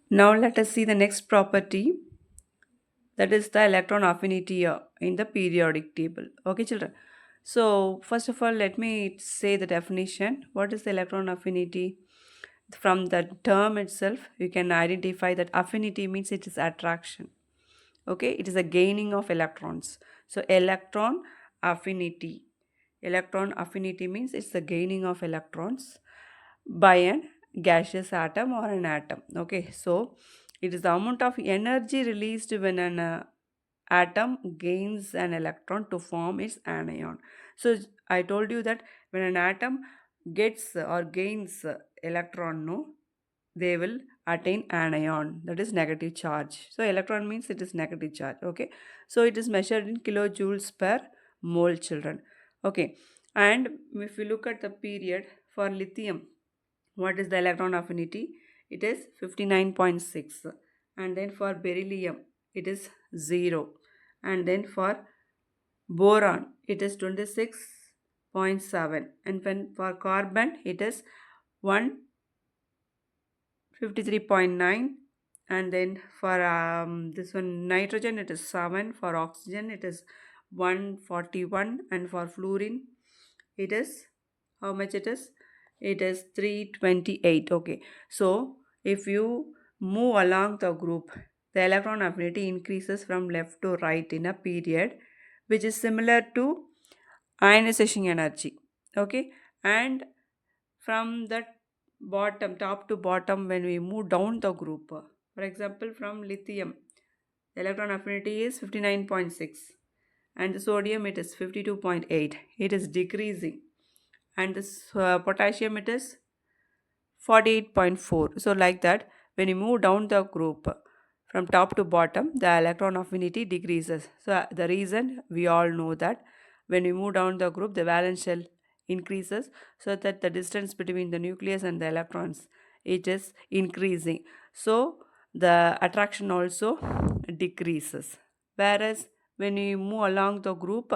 Now let us see the next property, that is the electron affinity in the periodic table. Okay, children. So first of all, let me say the definition. What is the electron affinity? From the term itself, you can identify that affinity means it is attraction. Okay, it is a gaining of electrons. So electron affinity means it's the gaining of electrons by an gaseous atom or an atom. Okay, so it is the amount of energy released when an atom gains an electron to form its anion. So I told you that when an atom gets or gains electron, no, they will attain anion, that is negative charge. So electron means it is negative charge. Okay, so it is measured in kilojoules per mole, children. Okay, and if we look at the period for lithium, what is the electron affinity? It is 59.6. And then for beryllium it is 0. And then for boron it is 26.7. And when for carbon it is 153.9. And then for this one nitrogen it is 7. For oxygen it is 141. And for fluorine it is, how much it is? It is 328. Okay, so if you move along the group, the electron affinity increases from left to right in a period which is similar to ionization energy. Okay, and from the bottom, top to bottom, when we move down the group, for example from lithium, the electron affinity is 59.6, and the sodium it is 52.8. It is decreasing. And this potassium it is 48.4. So like that, when you move down the group from top to bottom, the electron affinity decreases. So the reason we all know that when we move down the group, the valence shell increases, so that the distance between the nucleus and the electrons, it is increasing. So the attraction also decreases. Whereas when you move along the group,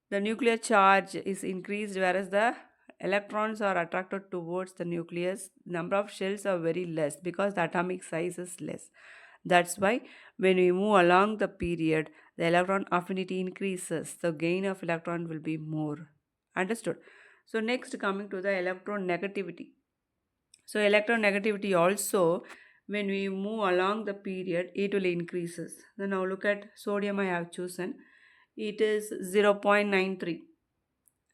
the nuclear charge is increased, whereas the electrons are attracted towards the nucleus. Number of shells are very less because the atomic size is less. That's why when we move along the period, the electron affinity increases. The gain of electron will be more. Understood? So next, coming to the electronegativity. So electronegativity also, when we move along the period, it will increases. Then now look at sodium I have chosen. It is 0.93.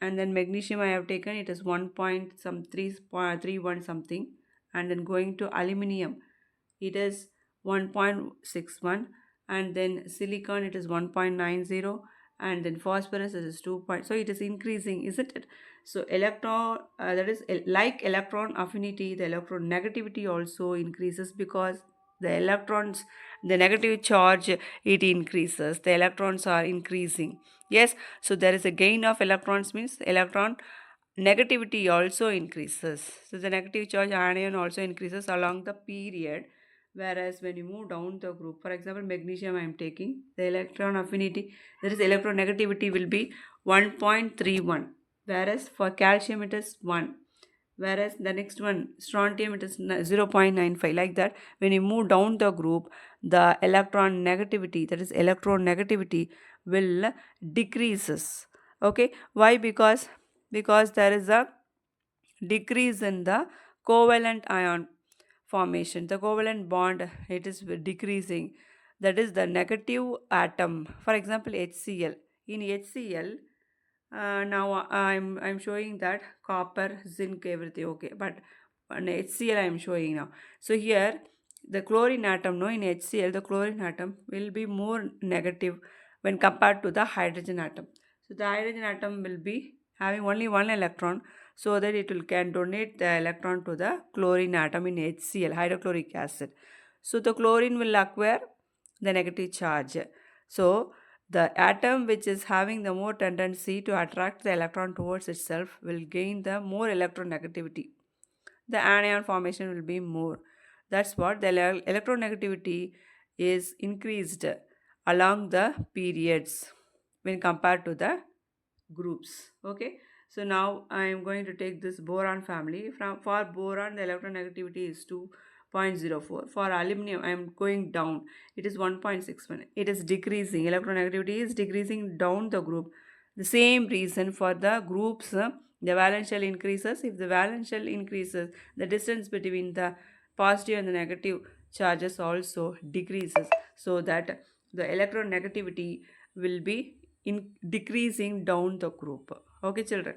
And then magnesium I have taken, it is 1 point some 3.31 something. And then going to aluminum, it is 1.61. And then silicon it is 1.90. And then phosphorus it is 2 point, so it is increasing, isn't it? So electron that is like electron affinity, the electron negativity also increases, because the electrons, the negative charge, it increases, the electrons are increasing. Yes, so there is a gain of electrons, means electron negativity also increases. So the negative charge anion also increases along the period. Whereas when you move down the group, for example magnesium I am taking, the electron affinity, that is electronegativity, will be 1.31. Whereas for calcium it is 1. Whereas the next one, strontium, it is 0.95. Like that, when you move down the group, the electron negativity, that is electronegativity, will decreases. Okay, why? Because there is a decrease in the covalent ion formation. The covalent bond, it is decreasing. That is the negative atom. For example, HCl. In HCl, now I'm showing that copper, zinc, everything. Okay, but on HCl I am showing now. So here the chlorine atom, no, in HCl the chlorine atom will be more negative when compared to the hydrogen atom. So the hydrogen atom will be having only one electron, so that it will can donate the electron to the chlorine atom in HCl, hydrochloric acid. So the chlorine will acquire the negative charge. So the atom which is having the more tendency to attract the electron towards itself will gain the more electronegativity. The anion formation will be more. That's what the electronegativity is increased along the periods when compared to the groups. Okay, so now I am going to take this boron family. For boron, the electronegativity is 2. 0.04. For aluminum, I am going down. It is 1.61. It is decreasing. Electronegativity is decreasing down the group. The same reason for the groups, the valence shell increases. If the valence shell increases, the distance between the positive and the negative charges also decreases, so that the electronegativity will be in decreasing down the group. Okay, children.